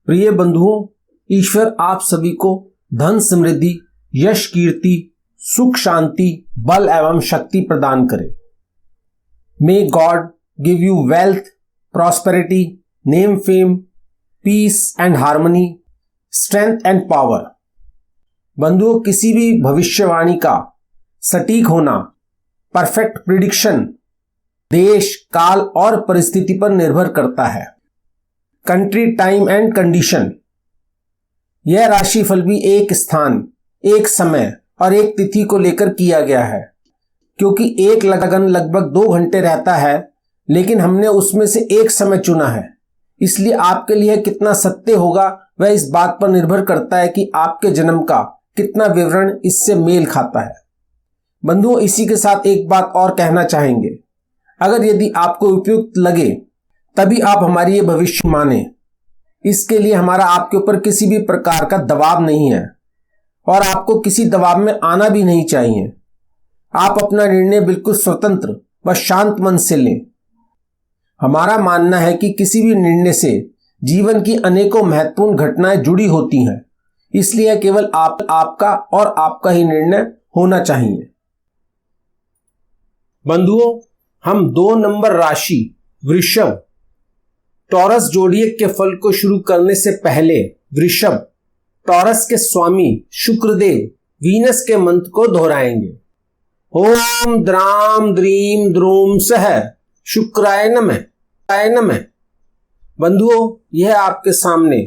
प्रिय बंधुओं, ईश्वर आप सभी को धन समृद्धि, यश कीर्ति, सुख शांति, बल एवं शक्ति प्रदान करे। May God give you wealth, prosperity, name, fame, peace and harmony, strength and power. बंधुओं, किसी भी भविष्यवाणी का सटीक होना, परफेक्ट प्रिडिक्शन देश, काल और परिस्थिति पर निर्भर करता है। Country, time and condition. यह राशिफल भी एक स्थान, एक समय और एक तिथि को लेकर किया गया है, क्योंकि एक लगन लगभग 2 घंटे रहता है, लेकिन हमने उसमें से एक समय चुना है। इसलिए आपके लिए कितना सत्य होगा वह इस बात पर निर्भर करता है कि आपके जन्म का कितना विवरण इससे मेल खाता है। बंधुओं, इसी के साथ एक बात और कहना चाहेंगे। अगर यदि आपको उपयुक्त लगे तभी आप हमारी ये भविष्य माने। इसके लिए हमारा आपके ऊपर किसी भी प्रकार का दबाव नहीं है और आपको किसी दबाव में आना भी नहीं चाहिए। आप अपना निर्णय बिल्कुल स्वतंत्र व शांत मन से लें। हमारा मानना है कि किसी भी निर्णय से जीवन की अनेकों महत्वपूर्ण घटनाएं जुड़ी होती हैं, इसलिए केवल आपका और आपका ही निर्णय होना चाहिए। बंधुओं, हम 2 नंबर राशि वृषभ टॉरस जोडिएक के फल को शुरू करने से पहले वृषभ टॉरस के स्वामी शुक्रदेव वीनस के मंत्र को दोहराएंगे। ओम द्राम द्रीम द्रोम सह शुक्राय नमः। बंधुओं, यह आपके सामने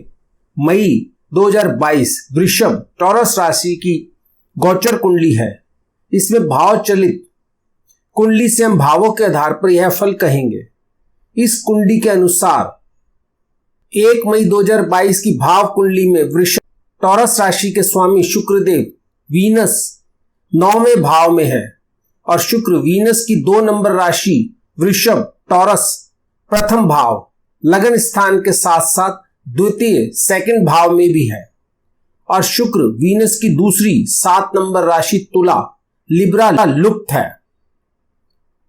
मई 2022 वृषभ टॉरस राशि की गोचर कुंडली है। इसमें भाव चलित कुंडली से हम भावों के आधार पर यह फल कहेंगे। इस कुंडली के अनुसार 1 मई 2022 की भाव कुंडली में वृषभ टॉरस राशि के स्वामी शुक्रदेव वीनस 9वें भाव में है और शुक्र वीनस की 2 नंबर राशि वृषभ टॉरस प्रथम भाव लगन स्थान के साथ साथ द्वितीय सेकंड भाव में भी है और शुक्र वीनस की दूसरी 7 नंबर राशि तुला लिब्रा लुप्त है।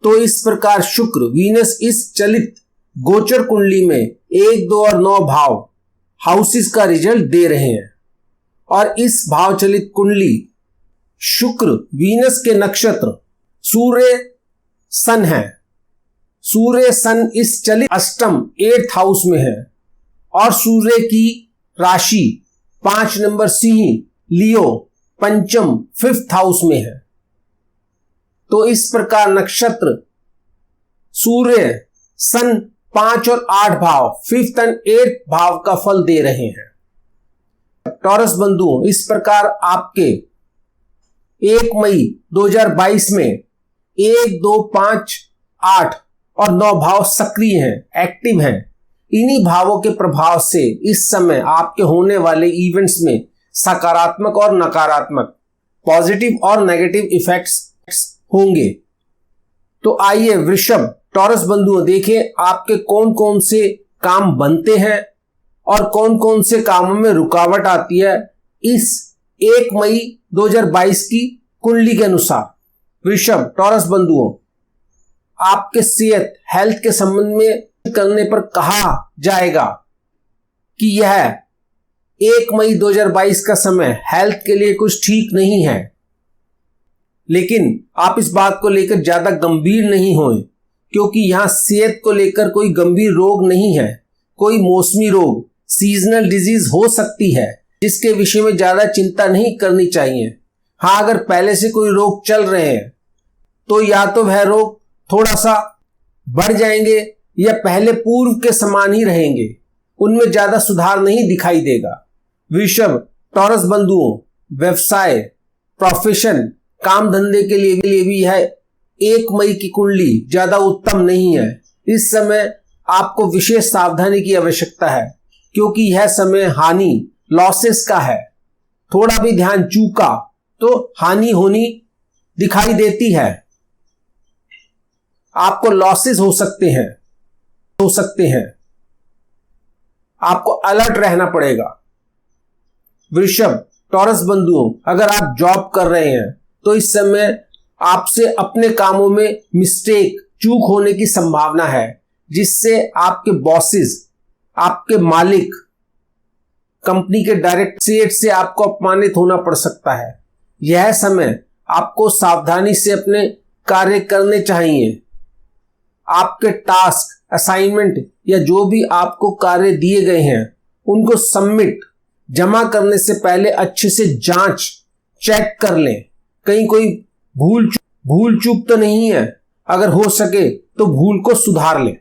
तो इस प्रकार शुक्र वीनस इस चलित गोचर कुंडली में 1, 2 और 9 भाव हाउसेस का रिजल्ट दे रहे हैं और इस भाव चलित कुंडली शुक्र वीनस के नक्षत्र सूर्य सन है। सूर्य सन इस चलित अष्टम 8th हाउस में है और सूर्य की राशि 5 नंबर सिंह लियो पंचम 5th हाउस में है। तो इस प्रकार नक्षत्र सूर्य सन 5 और 8 भाव 5th and 8th भाव का फल दे रहे हैं। टॉरस बंधुओं, इस प्रकार आपके 1 मई 2022 में 1, 2, 5, 8 और 9 भाव सक्रिय हैं, एक्टिव हैं। इन्हीं भावों के प्रभाव से इस समय आपके होने वाले इवेंट्स में सकारात्मक और नकारात्मक, पॉजिटिव और नेगेटिव इफेक्ट्स होंगे। तो आइए वृषभ टॉरस बंधुओं, देखें आपके कौन कौन से काम बनते हैं और कौन कौन से कामों में रुकावट आती है इस 1 मई 2022 की कुंडली के अनुसार। वृषभ टॉरस बंधुओं, आपके सेहत हेल्थ के संबंध में करने पर कहा जाएगा कि यह 1 मई 2022 का समय हेल्थ के लिए कुछ ठीक नहीं है, लेकिन आप इस बात को लेकर ज्यादा गंभीर नहीं होएं, क्योंकि यहां सेहत को लेकर कोई गंभीर रोग नहीं है। कोई मौसमी रोग, सीजनल डिजीज हो सकती है, जिसके विषय में ज्यादा चिंता नहीं करनी चाहिए। हाँ, अगर पहले से कोई रोग चल रहे हैं तो या तो वह रोग थोड़ा सा बढ़ जाएंगे या पहले पूर्व के समान ही रहेंगे, उनमें ज्यादा सुधार नहीं दिखाई देगा। वृषभ टॉरस बंधुओं, व्यवसाय, प्रोफेशन, काम धंधे के लिए भी यह 1 मई की कुंडली ज्यादा उत्तम नहीं है। इस समय आपको विशेष सावधानी की आवश्यकता है, क्योंकि यह समय हानि, लॉसेस का है। थोड़ा भी ध्यान चूका तो हानि होनी दिखाई देती है। आपको लॉसेस हो सकते हैं। आपको अलर्ट रहना पड़ेगा। वृषभ टॉरस बंधुओं, अगर आप जॉब कर रहे हैं तो इस समय आपसे अपने कामों में मिस्टेक, चूक होने की संभावना है, जिससे आपके बॉसेस, आपके मालिक कंपनी के डायरेक्ट सेठ से आपको अपमानित होना पड़ सकता है। यह समय आपको सावधानी से अपने कार्य करने चाहिए। आपके टास्क, असाइनमेंट या जो भी आपको कार्य दिए गए हैं उनको सबमिट जमा करने से पहले अच्छे से जांच चेक कर लें, कहीं कोई भूल चूक तो नहीं है। अगर हो सके तो भूल को सुधार लें।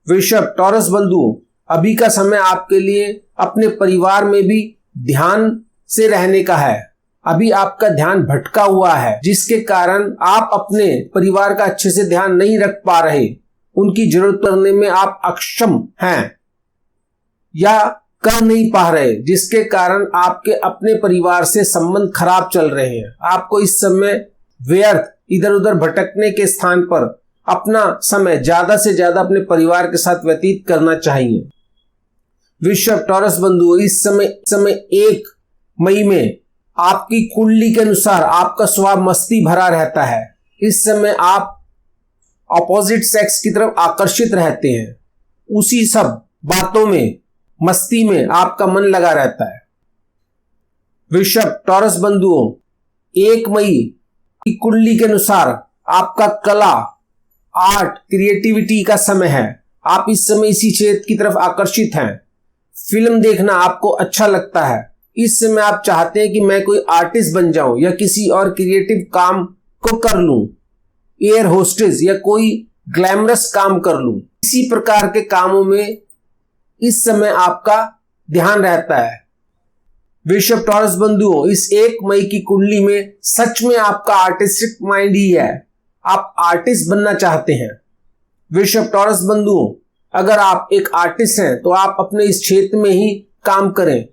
वृषभ, टॉरस बंधुओं, अभी का समय आपके लिए अपने परिवार में भी ध्यान से रहने का है। अभी आपका ध्यान भटका हुआ है, जिसके कारण आप अपने परिवार का अच्छे से ध्यान नहीं रख पा रहे। उनकी जरूरत करने में आप अक्षम हैं या कर नहीं पा रहे, जिसके कारण आपके अपने परिवार से संबंध खराब चल रहे हैं। आपको इस समय व्यर्थ इधर उधर भटकने के स्थान पर अपना समय ज्यादा से ज्यादा अपने परिवार के साथ व्यतीत करना चाहिए। वृषभ, टॉरस बंधुओं, इस समय 1 मई में आपकी कुंडली के अनुसार आपका स्वभाव मस्ती भरा रहता है। इस समय आप अपोजिट सेक्स की तरफ आकर्षित रहते हैं। उसी सब बातों में, मस्ती में आपका मन लगा रहता है। वृषभ, टॉरस बंधुओं, 1 मई की कुंडली के अनुसार आपका कला, आर्ट, क्रिएटिविटी का समय है। आप इस समय इसी क्षेत्र की तरफ आकर्षित हैं। फिल्म देखना आपको अच्छा लगता है। इस समय आप चाहते हैं कि मैं कोई आर्टिस्ट बन जाऊं या किसी और क्रिएटिव काम को कर लूं, एयर होस्टेस या कोई ग्लैमरस काम कर लूं। इसी प्रकार के कामों में इस समय आपका ध्यान रहता है। वृषभ, टॉरस बंधुओं, इस 1 मई की कुंडली में सच में आपका आर्टिस्टिक माइंड ही है। आप आर्टिस्ट बनना चाहते हैं। वृषभ, टॉरस बंधुओं, अगर आप एक आर्टिस्ट हैं तो आप अपने इस क्षेत्र में ही काम करें।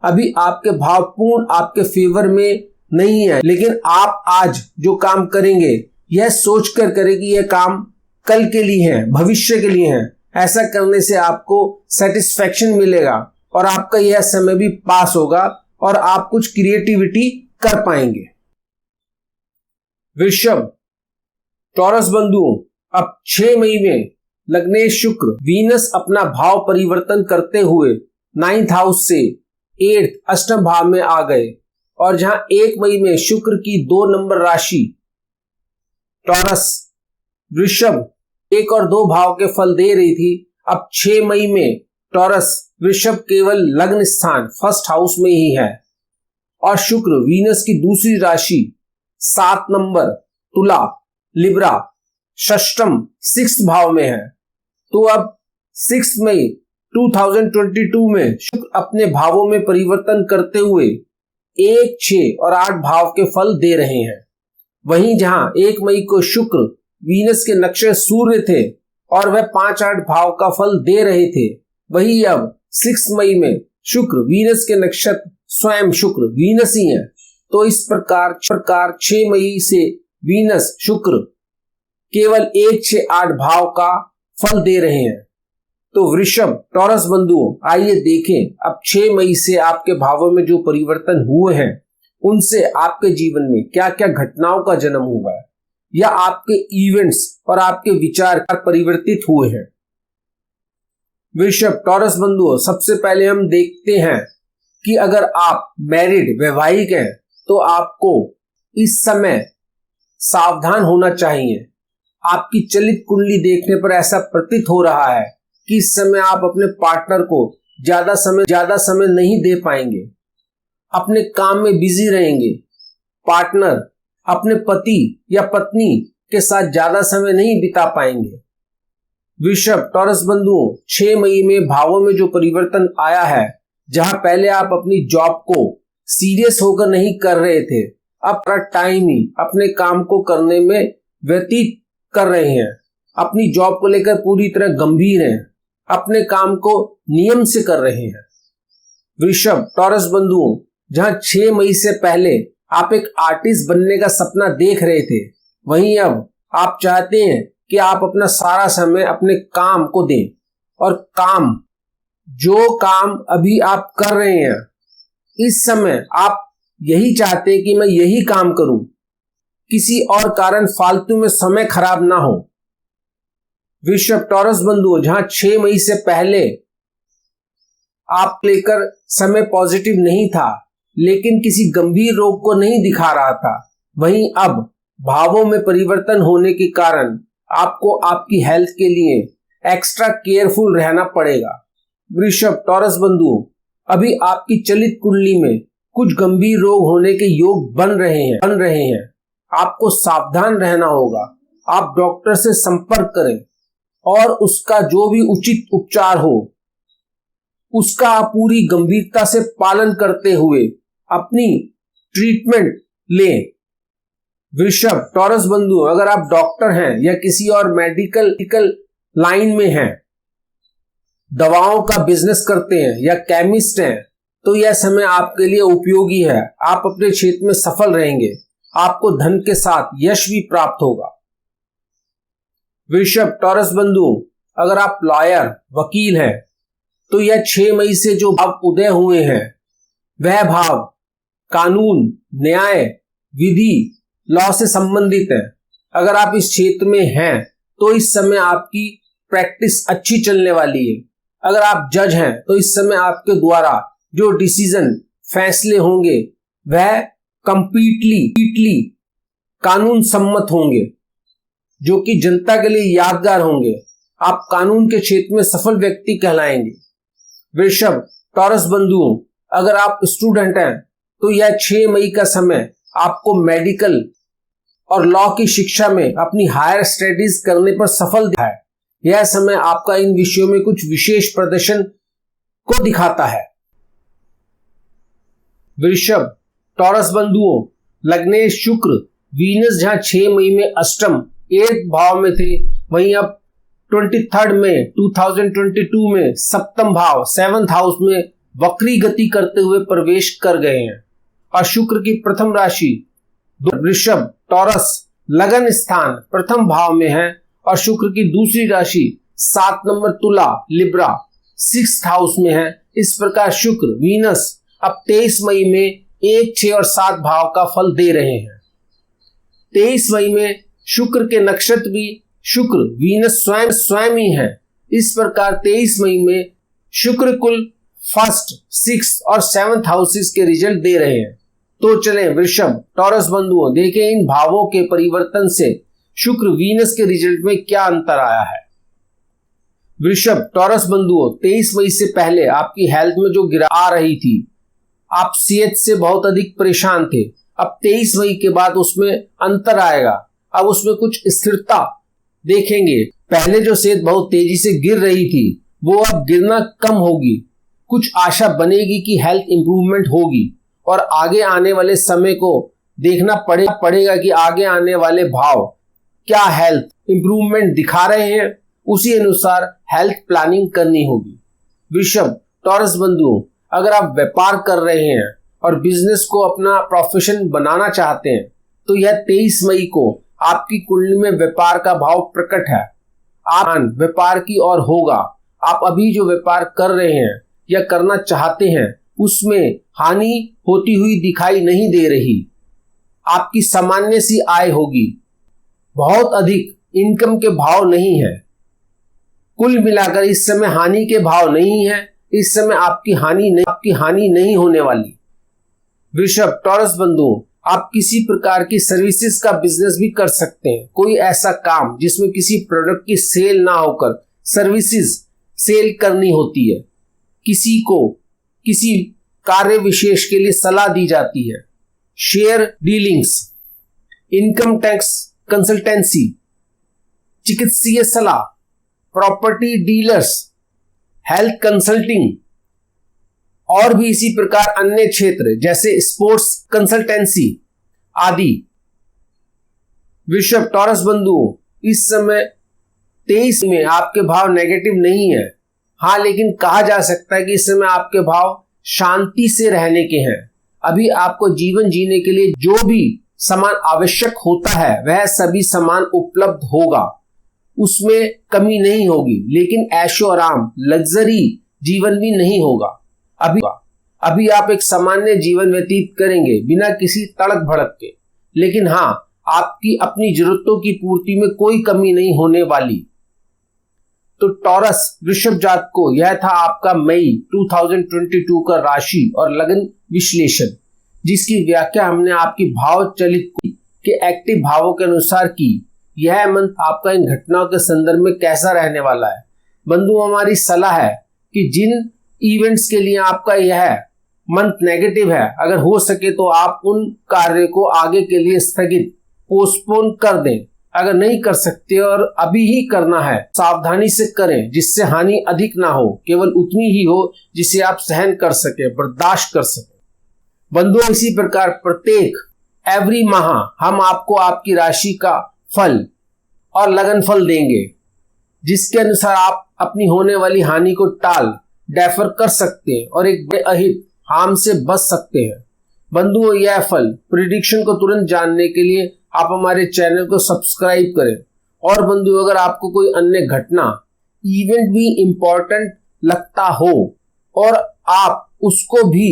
अभी आपके भावपूर्ण आपके फेवर में नहीं है, लेकिन आप आज जो काम करेंगे यह सोचकर करें कि यह काम कल के लिए है, भविष्य के लिए है। ऐसा करने से आपको सेटिस्फैक्शन मिलेगा और आपका यह समय भी पास होगा और आप कुछ क्रिएटिविटी कर पाएंगे। वृषभ, टॉरस बंधुओं, अब 6 मई में लग्नेश शुक्र वीनस अपना भाव परिवर्तन करते हुए 9th हाउस से 8th अष्टम भाव में आ गए और जहां 1 मई में शुक्र की 2 नंबर राशि टॉरस वृषभ 1 और 2 भाव के फल दे रही थी, अब 6 मई में टॉरस वृषभ केवल लग्न स्थान 1st हाउस में ही है और शुक्र वीनस की दूसरी राशि 7 नंबर तुला लिब्रा षष्टम 6th भाव में है। तो अब 6 मई 2022 में शुक्र अपने भावों में परिवर्तन करते हुए 1, 6 और 8 भाव के फल दे रहे हैं। वहीं जहां 1 मई को शुक्र वीनस के नक्षत्र सूर्य थे और वह 5, 8 भाव का फल दे रहे थे, वही अब 6 मई में शुक्र वीनस के नक्षत्र स्वयं शुक्र वीनस ही है। तो इस प्रकार 6 मई से वीनस शुक्र केवल 1, 6, 8 भाव का फल दे रहे हैं। तो वृषभ, टॉरस बंधुओं, आइए देखें अब 6 मई से आपके भावों में जो परिवर्तन हुए हैं उनसे आपके जीवन में क्या क्या घटनाओं का जन्म हुआ है या आपके इवेंट्स और आपके विचार परिवर्तित हुए हैं। वृषभ, टॉरस बंधुओं, सबसे पहले हम देखते हैं कि अगर आप मैरिड वैवाहिक हैं तो आपको इस समय सावधान होना चाहिए। आपकी चलित कुंडली देखने पर ऐसा प्रतीत हो रहा है कि इस समय आप अपने पार्टनर को ज्यादा समय नहीं दे पाएंगे, अपने काम में बिजी रहेंगे। पार्टनर अपने पति या पत्नी के साथ ज्यादा समय नहीं बिता पाएंगे। वृषभ, टॉरस बंधुओं, 6 मई में भावों में जो परिवर्तन आया है, जहां पहले आप अपनी जॉब को सीरियस होकर नहीं कर रहे थे, अब पूरा टाइम ही अपने काम को करने में व्यतीत कर रहे हैं। अपनी जॉब को लेकर पूरी तरह गंभीर हैं, अपने काम को नियम से कर रहे हैं। वृषभ, टॉरस बंधुओं, जहां 6 मई से पहले आप एक आर्टिस्ट बनने का सपना देख रहे थे, वहीं अब आप चाहते हैं कि आप अपना सारा समय अपने काम को दें और जो काम अभी आप कर रहे हैं इस समय आप यही चाहते हैं कि मैं यही काम करूं, किसी और कारण फालतू में समय खराब ना हो। वृषभ, टॉरस बंधुओं, जहां 6 मई से पहले आप लेकर समय पॉजिटिव नहीं था, लेकिन किसी गंभीर रोग को नहीं दिखा रहा था। वहीं अब भावों में परिवर्तन होने के कारण आपको आपकी हेल्थ के लिए एक्स्ट्रा केयरफुल रहना पड़ेगा। वृषभ टॉरस बंधुओं, अभी आपकी चलित कुंडली में कुछ गंभीर रोग होने के योग बन रहे हैं। आपको सावधान रहना होगा। आप डॉक्टर से संपर्क करें और उसका जो भी उचित उपचार हो उसका आप पूरी गंभीरता से पालन करते हुए अपनी ट्रीटमेंट लें। वृषभ टॉरस बंधु, अगर आप डॉक्टर हैं या किसी और मेडिकल लाइन में हैं, दवाओं का बिजनेस करते हैं या केमिस्ट हैं, तो यह समय आपके लिए उपयोगी है। आप अपने क्षेत्र में सफल रहेंगे। आपको धन के साथ यश भी प्राप्त होगा। वृषभ टॉरस बंधु, अगर आप लॉयर वकील हैं तो यह 6 मई से जो भाव उदय हुए हैं वह भाव कानून, न्याय, विधि, लॉ से संबंधित है। अगर आप इस क्षेत्र में हैं तो इस समय आपकी प्रैक्टिस अच्छी चलने वाली है। अगर आप जज हैं तो इस समय आपके द्वारा जो डिसीजन फैसले होंगे वह कंप्लीटली कानून सम्मत होंगे, जो कि जनता के लिए यादगार होंगे। आप कानून के क्षेत्र में सफल व्यक्ति कहलाएंगे। वृषभ टॉरस बंधुओं, अगर आप स्टूडेंट हैं तो यह 6 मई का समय आपको मेडिकल और लॉ की शिक्षा में अपनी हायर स्टडीज करने पर सफल है। यह समय आपका इन विषयों में कुछ विशेष प्रदर्शन को दिखाता है। वृषभ टॉरस बंधुओं, लग्नेश शुक्र, वीनस जहां 6 मई में अष्टम 8 भाव में थे, वहीं अब 23 मई 2022 में सप्तम भाव 7th हाउस में वक्री गति करते हुए प्रवेश कर गए हैं। और शुक्र की प्रथम राशि वृषभ टॉरस लगन स्थान प्रथम भाव में है और शुक्र की दूसरी राशि 7 नंबर तुला लिब्रा 6th हाउस में है। इस प्रकार शुक्र वीनस अब 23 मई में 1, 6 और 7 भाव का फल दे रहे हैं। 23 मई में शुक्र के नक्षत्र भी शुक्र वीनस स्वयं ही है। इस प्रकार 23 मई में शुक्र कुल 1st, 6th और 7th हाउसेस के रिजल्ट दे रहे हैं। तो चलें वृषभ टॉरस बंधुओं, देखें इन भावों के परिवर्तन से शुक्र वीनस के रिजल्ट में क्या अंतर आया है। वृषभ टॉरस बंधुओं, 23 मई से पहले आपकी हेल्थ में जो गिरावट आ रही थी, आप सेहत से बहुत अधिक परेशान थे। अब 23 मई के बाद उसमें अंतर आएगा। अब उसमें कुछ स्थिरता देखेंगे। पहले जो सेहत बहुत तेजी से गिर रही थी वो अब गिरना कम होगी। कुछ आशा बनेगी कि हेल्थ इंप्रूवमेंट होगी और आगे आने वाले समय को देखना पड़ेगा कि आगे आने वाले भाव क्या हेल्थ इंप्रूवमेंट दिखा रहे हैं, उसी अनुसार हेल्थ प्लानिंग करनी होगी। वृषभ टॉरस बंधुओं, अगर आप व्यापार कर रहे हैं और बिजनेस को अपना प्रोफेशन बनाना चाहते हैं तो यह 23 मई को आपकी कुंडली में व्यापार का भाव प्रकट है। आप व्यापार की ओर होगा। आप अभी जो व्यापार कर रहे हैं या करना चाहते हैं उसमें हानि होती हुई दिखाई नहीं दे रही। आपकी सामान्य सी आय होगी। बहुत अधिक इनकम के भाव नहीं है। कुल मिलाकर इस समय हानि के भाव नहीं है। इस समय आपकी हानि नहीं होने वाली। वृषभ टॉरस बंधुओं, आप किसी प्रकार की सर्विसेज का बिजनेस भी कर सकते हैं। कोई ऐसा काम जिसमें किसी प्रोडक्ट की सेल ना होकर सर्विसेज सेल करनी होती है। किसी को किसी कार्य विशेष के लिए सलाह दी जाती है। Share dealings, income tax consultancy, चिकित्सीय सलाह, प्रॉपर्टी डीलर्स, हेल्थ कंसल्टिंग और भी इसी प्रकार अन्य क्षेत्र जैसे स्पोर्ट्स कंसल्टेंसी आदि। वृषभ टॉरस बंधुओं, इस समय 23 में आपके भाव नेगेटिव नहीं है। हाँ, लेकिन कहा जा सकता है कि इस समय आपके भाव शांति से रहने के हैं। अभी आपको जीवन जीने के लिए जो भी सामान आवश्यक होता है वह सभी सामान उपलब्ध होगा, उसमें कमी नहीं होगी। लेकिन ऐशो आराम लग्जरी जीवन भी नहीं होगा। अभी आप एक सामान्य जीवन व्यतीत करेंगे बिना किसी तड़क भड़क के। लेकिन हाँ, आपकी अपनी जरूरतों की पूर्ति में कोई कमी नहीं होने वाली। तो टॉरस वृषभ जात को यह था आपका मई 2022 का राशि और लगन विश्लेषण, जिसकी व्याख्या हमने आपकी भाव चलित के एक्टिव भावों के अनुसार की। यह मंथ आपका इन घटनाओं के संदर्भ में कैसा रहने वाला है। बंधु, हमारी सलाह है कि जिन इवेंट्स के लिए आपका यह मंथ नेगेटिव है, अगर हो सके तो आप उन कार्य को आगे के लिए स्थगित पोस्टपोन कर दें। अगर नहीं कर सकते और अभी ही करना है, सावधानी से करें जिससे हानि अधिक ना हो, केवल उतनी ही हो जिसे आप सहन कर सके, बर्दाश्त कर सके। बंधुओं, इसी प्रकार प्रत्येक एवरी माह हम आपको आपकी राशि का फल और लगन फल देंगे, जिसके अनुसार आप अपनी होने वाली हानि को डेफर कर सकते हैं और एक बड़े अहित हार्म से बच सकते हैं। बंधुओं, यह फल प्रेडिक्शन को तुरंत जानने के लिए आप हमारे चैनल को सब्सक्राइब करें। और बंधुओं, अगर आपको कोई अन्य घटना इवेंट भी इंपॉर्टेंट लगता हो और आप उसको भी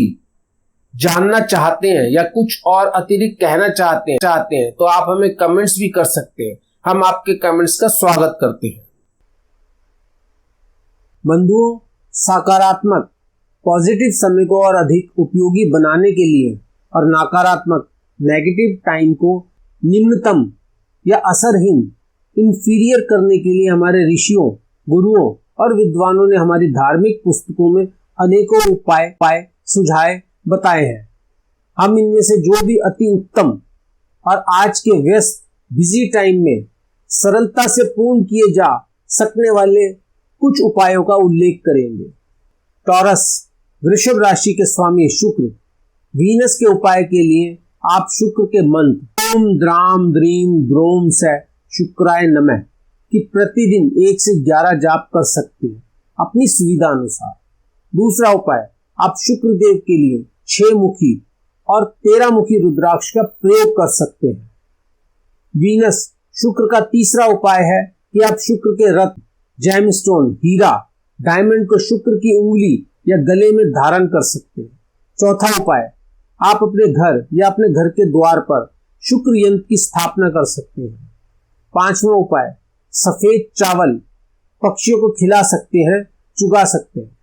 जानना चाहते हैं या कुछ और अतिरिक्त कहना चाहते हैं तो आप हमें कमेंट्स भी कर सकते हैं। हम आपके कमेंट्स का स्वागत करते हैं। बंधुओं, सकारात्मक पॉजिटिव समय को और अधिक उपयोगी बनाने के लिए और नकारात्मक नेगेटिव टाइम को निम्नतम या असरहीन इंफीरियर करने के लिए हमारे ऋषियों, गुरुओं और विद्वानों ने हमारी धार्मिक पुस्तकों में अनेकों उपाय सुझाए बताए हैं। हम इनमें से जो भी अति उत्तम और आज के व्यस्त बिजी टाइम में सरलता से पूर्ण किए जा सकने वाले कुछ उपायों का उल्लेख करेंगे। टॉरस वृषभ राशि के स्वामी शुक्र, वीनस के उपाय के लिए आप शुक्र के मंत्र ओम द्राम द्रीम द्रोम से शुक्राय नमः की प्रतिदिन 1 से 11 जाप कर सकते हैं अपनी सुविधा अनुसार। दूसरा उपाय, आप शुक्र देव के लिए 6 मुखी और 13 मुखी रुद्राक्ष का प्रयोग कर सकते हैं। वीनस शुक्र का तीसरा उपाय है कि आप शुक्र के रत्न, जेमस्टोन, हीरा, डायमंड को शुक्र की उंगली या गले में धारण कर सकते हैं। चौथा उपाय, आप अपने घर या अपने घर के द्वार पर शुक्र यंत्र की स्थापना कर सकते हैं। पांचवा उपाय, सफेद चावल पक्षियों को खिला सकते हैं, चुगा सकते हैं।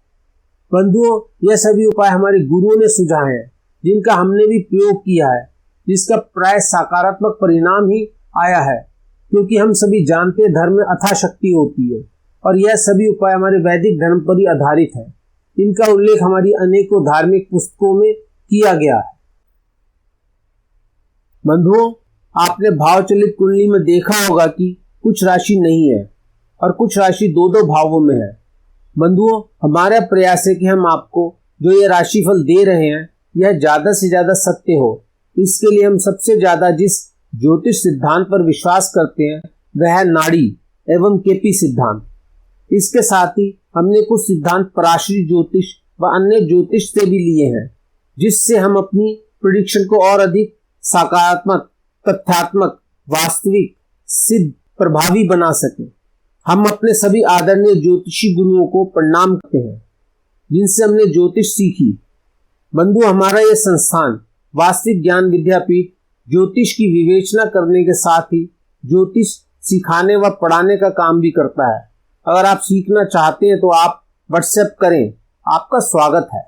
बंधुओं, यह सभी उपाय हमारे गुरुओं ने सुझाए हैं, जिनका हमने भी प्रयोग किया है, जिसका प्राय सकारात्मक परिणाम ही आया है, क्योंकि हम सभी जानते हैं धर्म में अथाह शक्ति होती है और यह सभी उपाय हमारे वैदिक धर्म पर ही आधारित है। इनका उल्लेख हमारी अनेकों धार्मिक पुस्तकों में किया गया है। बंधुओं, आपने भावचलित कुंडली में देखा होगा कि कुछ राशि नहीं है और कुछ राशि 2-2 भावों में है। बंधुओं, हमारा प्रयास है कि हम आपको जो ये राशिफल दे रहे हैं यह ज्यादा से ज्यादा सत्य हो। इसके लिए हम सबसे ज्यादा जिस ज्योतिष सिद्धांत पर विश्वास करते हैं वह है नाड़ी एवं केपी सिद्धांत। इसके साथ ही हमने कुछ सिद्धांत पराशरी ज्योतिष व अन्य ज्योतिष से भी लिए हैं, जिससे हम अपनी प्रेडिक्शन को और अधिक सकारात्मक, तथ्यात्मक, वास्तविक, सिद्ध, प्रभावी बना सके। हम अपने सभी आदरणीय ज्योतिषी गुरुओं को प्रणाम करते हैं जिनसे हमने ज्योतिष सीखी। बंधु, हमारा यह संस्थान वास्तविक ज्ञान विद्यापीठ ज्योतिष की विवेचना करने के साथ ही ज्योतिष सिखाने व पढ़ाने का काम भी करता है। अगर आप सीखना चाहते हैं तो आप व्हाट्सएप करें, आपका स्वागत है।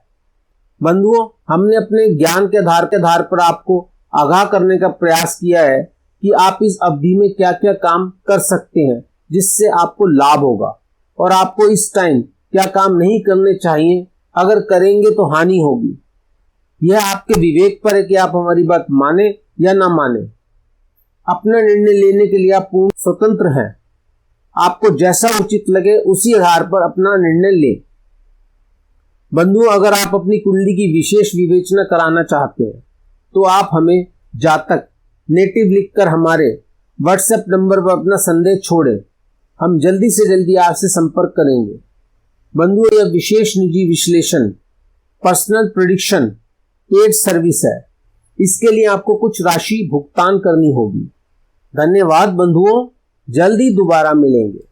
बंधुओं, हमने अपने ज्ञान के आधार पर आपको आगाह करने का प्रयास किया है कि आप इस अवधि में क्या क्या काम कर सकते हैं जिससे आपको लाभ होगा और आपको इस टाइम क्या काम नहीं करने चाहिए, अगर करेंगे तो हानि होगी। यह आपके विवेक पर है कि आप हमारी बात माने या ना माने। अपना निर्णय लेने के लिए आप पूर्ण स्वतंत्र हैं। आपको जैसा उचित लगे उसी आधार पर अपना निर्णय लें। बंधुओं, अगर आप अपनी कुंडली की विशेष विवेचना कराना चाहते हैं तो आप हमें जातक नेटिव लिखकर हमारे व्हाट्सएप नंबर पर अपना संदेश छोड़ें। हम जल्दी से जल्दी आपसे संपर्क करेंगे। बंधुओं, यह विशेष निजी विश्लेषण पर्सनल प्रेडिक्शन पेड सर्विस है। इसके लिए आपको कुछ राशि भुगतान करनी होगी। धन्यवाद बंधुओं, जल्दी दोबारा मिलेंगे।